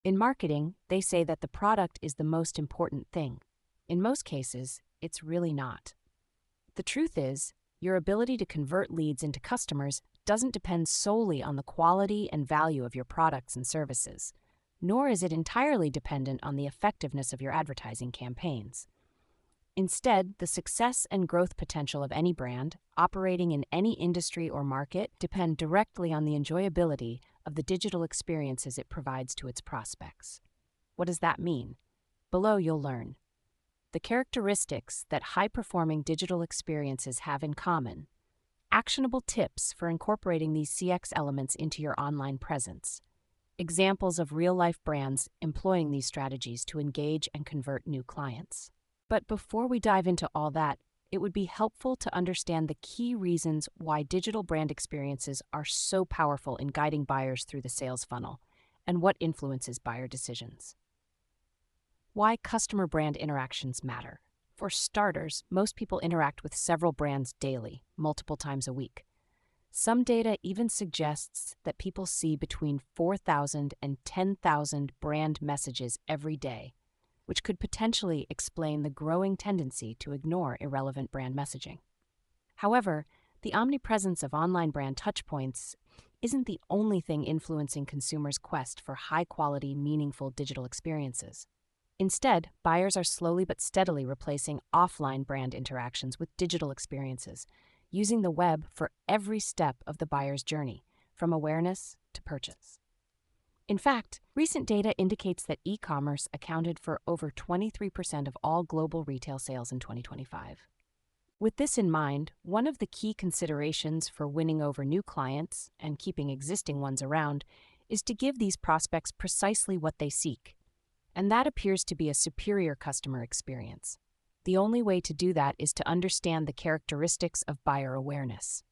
In marketing, they say that the product is the most important thing. In most cases, it's really not. The truth is, your ability to convert leads into customers doesn't depend solely on the quality and value of your products and services, nor is it entirely dependent on the effectiveness of your advertising campaigns. Instead, the success and growth potential of any brand, operating in any industry or market, depend directly on the enjoyability of the digital experiences it provides to its prospects. What does that mean? Below you'll learn the characteristics that high-performing digital experiences have in common, actionable tips for incorporating these CX elements into your online presence, examples of real-life brands employing these strategies to engage and convert new clients. But before we dive into all that, it would be helpful to understand the key reasons why digital brand experiences are so powerful in guiding buyers through the sales funnel and what influences buyer decisions. Why customer brand interactions matter. For starters, most people interact with several brands daily, multiple times a week. Some data even suggests that people see between 4,000 and 10,000 brand messages every day, which could potentially explain the growing tendency to ignore irrelevant brand messaging. However, the omnipresence of online brand touchpoints isn't the only thing influencing consumers' quest for high-quality, meaningful digital experiences. Instead, buyers are slowly but steadily replacing offline brand interactions with digital experiences, using the web for every step of the buyer's journey, from awareness to purchase. In fact, recent data indicates that e-commerce accounted for over 23% of all global retail sales in 2025. With this in mind, one of the key considerations for winning over new clients and keeping existing ones around is to give these prospects precisely what they seek. And that appears to be a superior customer experience. The only way to do that is to understand the characteristics of buyer awareness.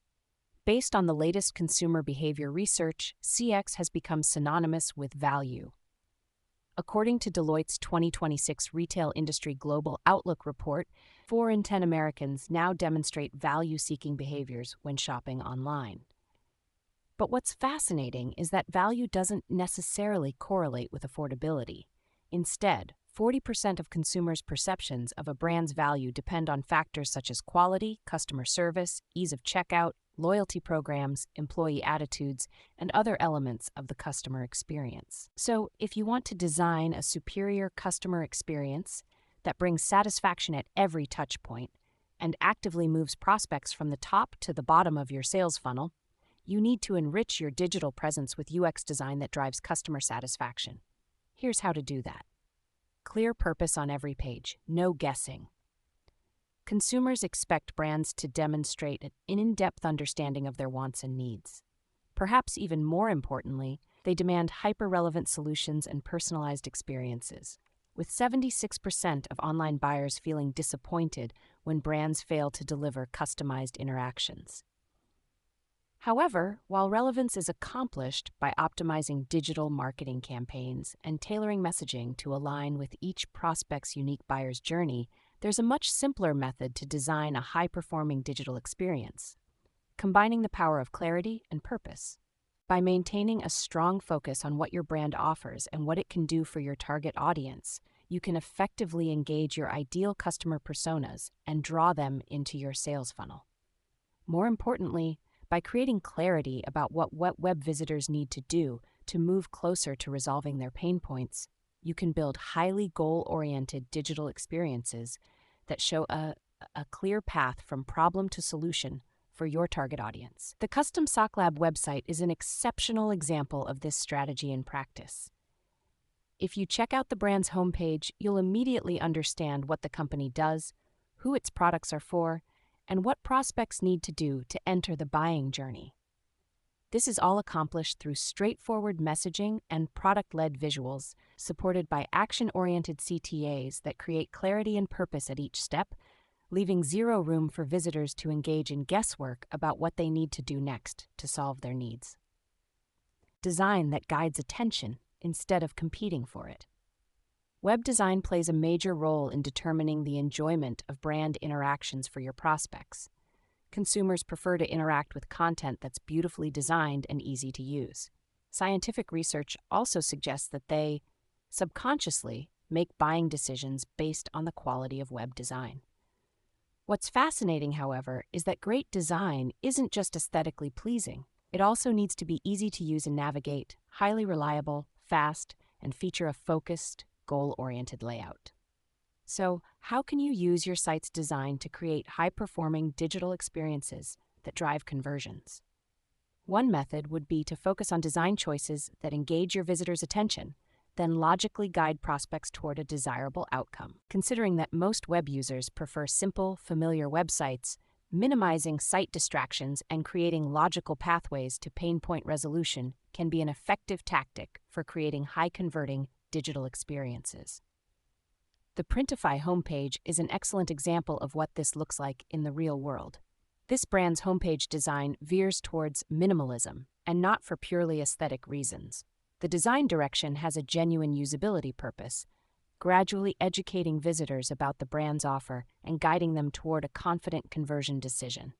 Based on the latest consumer behavior research, CX has become synonymous with value. According to Deloitte's 2026 Retail Industry Global Outlook report, 4 in 10 Americans now demonstrate value-seeking behaviors when shopping online. But what's fascinating is that value doesn't necessarily correlate with affordability. Instead, 40% of consumers' perceptions of a brand's value depend on factors such as quality, customer service, ease of checkout, loyalty programs, employee attitudes, and other elements of the customer experience. So, if you want to design a superior customer experience that brings satisfaction at every touch point and actively moves prospects from the top to the bottom of your sales funnel, you need to enrich your digital presence with UX design that drives customer satisfaction. Here's how to do that. Clear purpose on every page, no guessing. Consumers expect brands to demonstrate an in-depth understanding of their wants and needs. Perhaps even more importantly, they demand hyper-relevant solutions and personalized experiences, with 76% of online buyers feeling disappointed when brands fail to deliver customized interactions. However, while relevance is accomplished by optimizing digital marketing campaigns and tailoring messaging to align with each prospect's unique buyer's journey, there's a much simpler method to design a high-performing digital experience, combining the power of clarity and purpose. By maintaining a strong focus on what your brand offers and what it can do for your target audience, you can effectively engage your ideal customer personas and draw them into your sales funnel. More importantly, by creating clarity about what web visitors need to do to move closer to resolving their pain points, you can build highly goal-oriented digital experiences that show a clear path from problem to solution for your target audience. The Custom Sock Lab website is an exceptional example of this strategy in practice. If you check out the brand's homepage, you'll immediately understand what the company does, who its products are for, and what prospects need to do to enter the buying journey. This is all accomplished through straightforward messaging and product-led visuals, supported by action-oriented CTAs that create clarity and purpose at each step, leaving zero room for visitors to engage in guesswork about what they need to do next to solve their needs. Design that guides attention instead of competing for it. Web design plays a major role in determining the enjoyment of brand interactions for your prospects. Consumers prefer to interact with content that's beautifully designed and easy to use. Scientific research also suggests that they subconsciously make buying decisions based on the quality of web design. What's fascinating, however, is that great design isn't just aesthetically pleasing. It also needs to be easy to use and navigate, highly reliable, fast, and feature a focused, goal-oriented layout. So, how can you use your site's design to create high-performing digital experiences that drive conversions? One method would be to focus on design choices that engage your visitors' attention, then logically guide prospects toward a desirable outcome. Considering that most web users prefer simple, familiar websites, minimizing site distractions and creating logical pathways to pain point resolution can be an effective tactic for creating high-converting digital experiences. The Printify homepage is an excellent example of what this looks like in the real world. This brand's homepage design veers towards minimalism, and not for purely aesthetic reasons. The design direction has a genuine usability purpose, gradually educating visitors about the brand's offer and guiding them toward a confident conversion decision.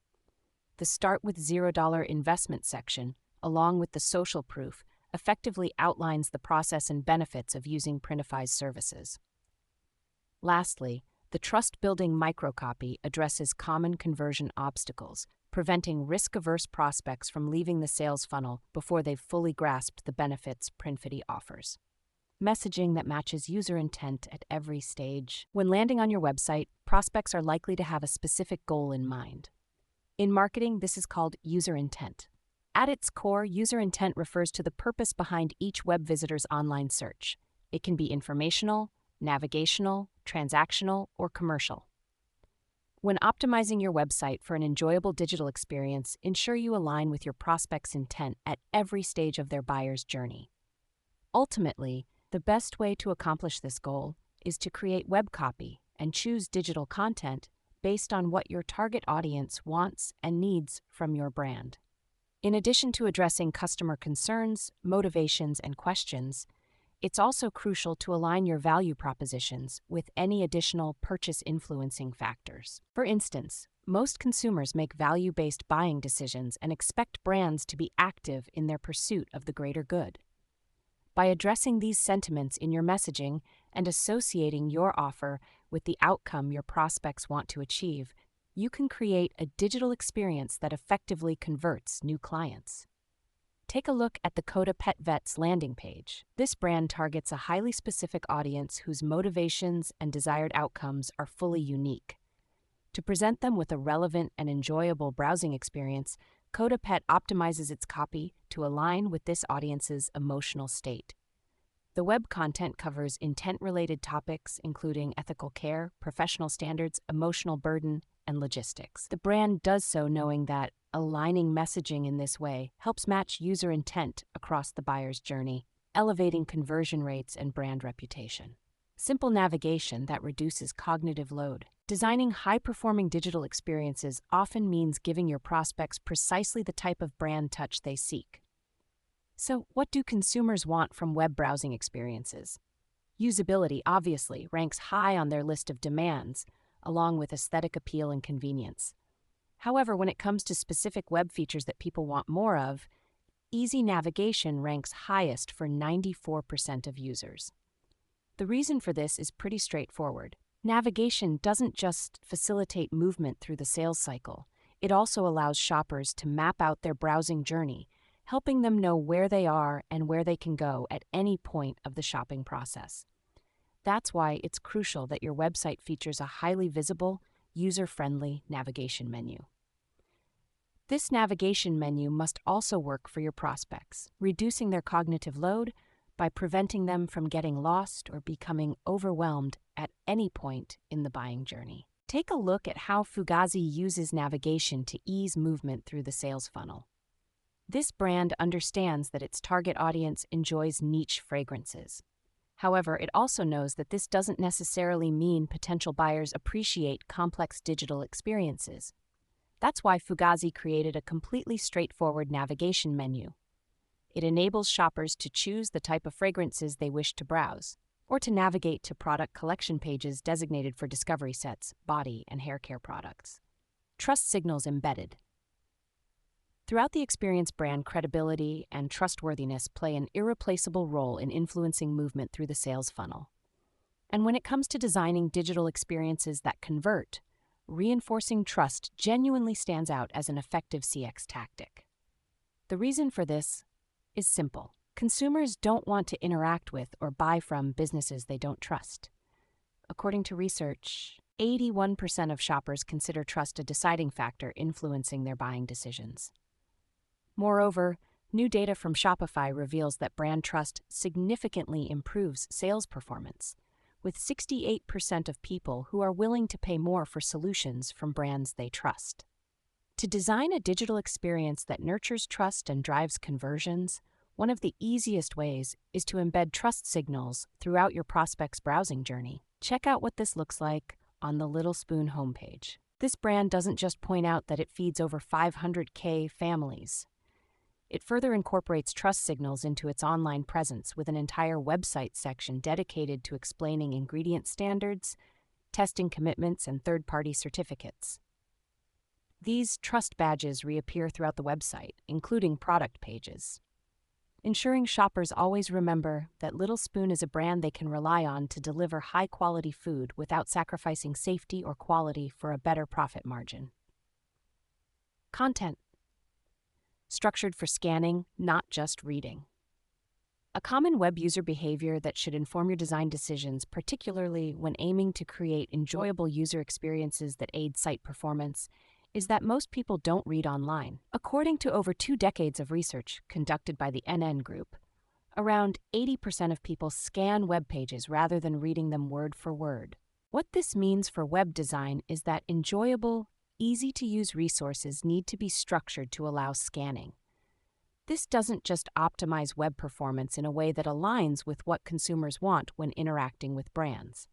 The Start with $0 investment section, along with the social proof, effectively outlines the process and benefits of using Printify's services. Lastly, the trust-building microcopy addresses common conversion obstacles, preventing risk-averse prospects from leaving the sales funnel before they've fully grasped the benefits Printify offers. Messaging that matches user intent at every stage. When landing on your website, prospects are likely to have a specific goal in mind. In marketing, this is called user intent. At its core, user intent refers to the purpose behind each web visitor's online search. It can be informational, navigational, transactional, or commercial. When optimizing your website for an enjoyable digital experience, ensure you align with your prospect's intent at every stage of their buyer's journey. Ultimately, the best way to accomplish this goal is to create web copy and choose digital content based on what your target audience wants and needs from your brand. In addition to addressing customer concerns, motivations, and questions, it's also crucial to align your value propositions with any additional purchase-influencing factors. For instance, most consumers make value-based buying decisions and expect brands to be active in their pursuit of the greater good. By addressing these sentiments in your messaging and associating your offer with the outcome your prospects want to achieve, you can create a digital experience that effectively converts new clients. Take a look at the Coda Pet Vet's landing page. This brand targets a highly specific audience whose motivations and desired outcomes are fully unique. To present them with a relevant and enjoyable browsing experience, Coda Pet optimizes its copy to align with this audience's emotional state. The web content covers intent-related topics including ethical care, professional standards, emotional burden, and logistics. The brand does so knowing that aligning messaging in this way helps match user intent across the buyer's journey, elevating conversion rates and brand reputation. Simple navigation that reduces cognitive load. Designing high-performing digital experiences often means giving your prospects precisely the type of brand touch they seek. So, what do consumers want from web browsing experiences? Usability obviously ranks high on their list of demands, along with aesthetic appeal and convenience. However, when it comes to specific web features that people want more of, easy navigation ranks highest for 94% of users. The reason for this is pretty straightforward. Navigation doesn't just facilitate movement through the sales cycle, it also allows shoppers to map out their browsing journey, helping them know where they are and where they can go at any point of the shopping process. That's why it's crucial that your website features a highly visible, user-friendly navigation menu. This navigation menu must also work for your prospects, reducing their cognitive load by preventing them from getting lost or becoming overwhelmed at any point in the buying journey. Take a look at how Fugazi uses navigation to ease movement through the sales funnel. This brand understands that its target audience enjoys niche fragrances. However, it also knows that this doesn't necessarily mean potential buyers appreciate complex digital experiences. That's why Fugazi created a completely straightforward navigation menu. It enables shoppers to choose the type of fragrances they wish to browse, or to navigate to product collection pages designated for discovery sets, body, and hair care products. Trust signals embedded. Throughout the experience, brand credibility and trustworthiness play an irreplaceable role in influencing movement through the sales funnel. And when it comes to designing digital experiences that convert, reinforcing trust genuinely stands out as an effective CX tactic. The reason for this is simple. Consumers don't want to interact with or buy from businesses they don't trust. According to research, 81% of shoppers consider trust a deciding factor influencing their buying decisions. Moreover, new data from Shopify reveals that brand trust significantly improves sales performance, with 68% of people who are willing to pay more for solutions from brands they trust. To design a digital experience that nurtures trust and drives conversions, one of the easiest ways is to embed trust signals throughout your prospect's browsing journey. Check out what this looks like on the Little Spoon homepage. This brand doesn't just point out that it feeds over 500,000 families. It further incorporates trust signals into its online presence with an entire website section dedicated to explaining ingredient standards, testing commitments, and third-party certificates. These trust badges reappear throughout the website, including product pages, ensuring shoppers always remember that Little Spoon is a brand they can rely on to deliver high-quality food without sacrificing safety or quality for a better profit margin. Content. Structured for scanning, not just reading. A common web user behavior that should inform your design decisions, particularly when aiming to create enjoyable user experiences that aid site performance, is that most people don't read online. According to over 2 decades of research conducted by the NN Group, around 80% of people scan web pages rather than reading them word for word. What this means for web design is that enjoyable, easy-to-use resources need to be structured to allow scanning. This doesn't just optimize web performance in a way that aligns with what consumers want when interacting with brands.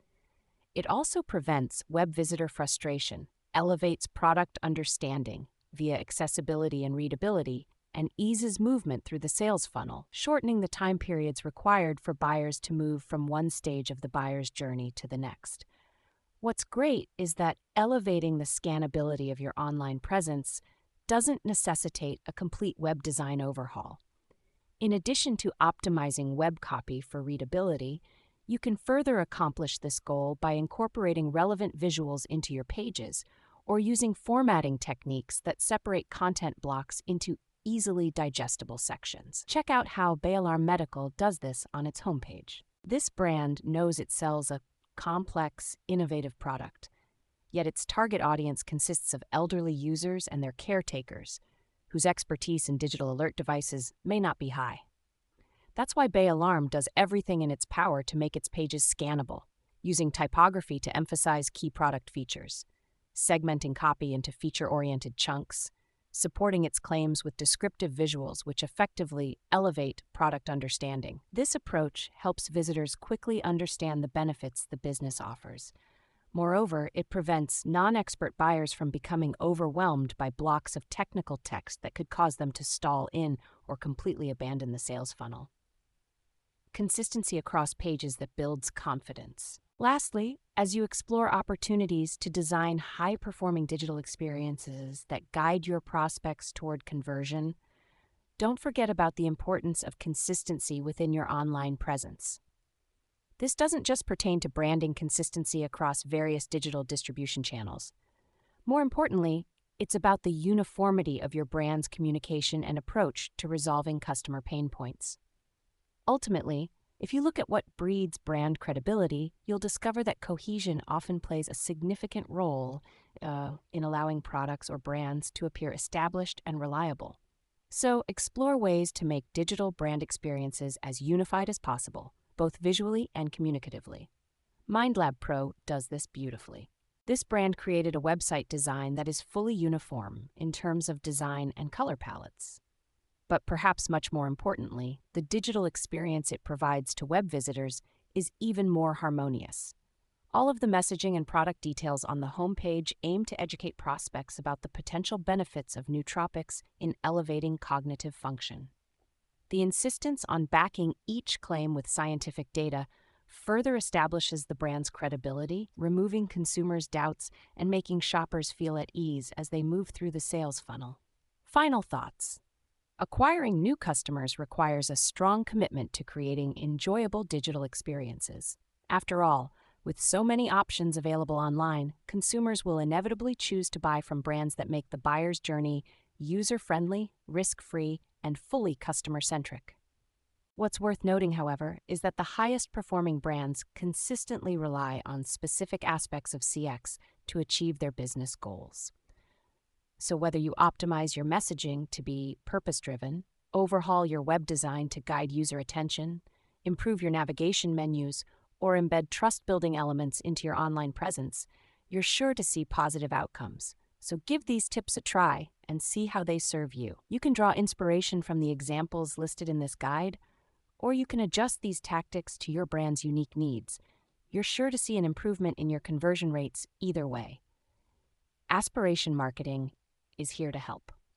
It also prevents web visitor frustration, elevates product understanding via accessibility and readability, and eases movement through the sales funnel, shortening the time periods required for buyers to move from one stage of the buyer's journey to the next. What's great is that elevating the scannability of your online presence doesn't necessitate a complete web design overhaul. In addition to optimizing web copy for readability, you can further accomplish this goal by incorporating relevant visuals into your pages or using formatting techniques that separate content blocks into easily digestible sections. Check out how Bayalarm Medical does this on its homepage. This brand knows it sells a complex, innovative product, yet its target audience consists of elderly users and their caretakers, whose expertise in digital alert devices may not be high. That's why Bayalarm does everything in its power to make its pages scannable, using typography to emphasize key product features, segmenting copy into feature-oriented chunks, supporting its claims with descriptive visuals which effectively elevate product understanding. This approach helps visitors quickly understand the benefits the business offers. Moreover, it prevents non-expert buyers from becoming overwhelmed by blocks of technical text that could cause them to stall in or completely abandon the sales funnel. Consistency across pages that builds confidence. Lastly, as you explore opportunities to design high-performing digital experiences that guide your prospects toward conversion, don't forget about the importance of consistency within your online presence. This doesn't just pertain to branding consistency across various digital distribution channels. More importantly, it's about the uniformity of your brand's communication and approach to resolving customer pain points. Ultimately, if you look at what breeds brand credibility, you'll discover that cohesion often plays a significant role in allowing products or brands to appear established and reliable. So explore ways to make digital brand experiences as unified as possible, both visually and communicatively. MindLab Pro does this beautifully. This brand created a website design that is fully uniform in terms of design and color palettes. But perhaps much more importantly, the digital experience it provides to web visitors is even more harmonious. All of the messaging and product details on the homepage aim to educate prospects about the potential benefits of nootropics in elevating cognitive function. The insistence on backing each claim with scientific data further establishes the brand's credibility, removing consumers' doubts and making shoppers feel at ease as they move through the sales funnel. Final thoughts. Acquiring new customers requires a strong commitment to creating enjoyable digital experiences. After all, with so many options available online, consumers will inevitably choose to buy from brands that make the buyer's journey user-friendly, risk-free, and fully customer-centric. What's worth noting, however, is that the highest-performing brands consistently rely on specific aspects of CX to achieve their business goals. So whether you optimize your messaging to be purpose-driven, overhaul your web design to guide user attention, improve your navigation menus, or embed trust-building elements into your online presence, you're sure to see positive outcomes. So give these tips a try and see how they serve you. You can draw inspiration from the examples listed in this guide, or you can adjust these tactics to your brand's unique needs. You're sure to see an improvement in your conversion rates either way. Aspiration Marketing is here to help.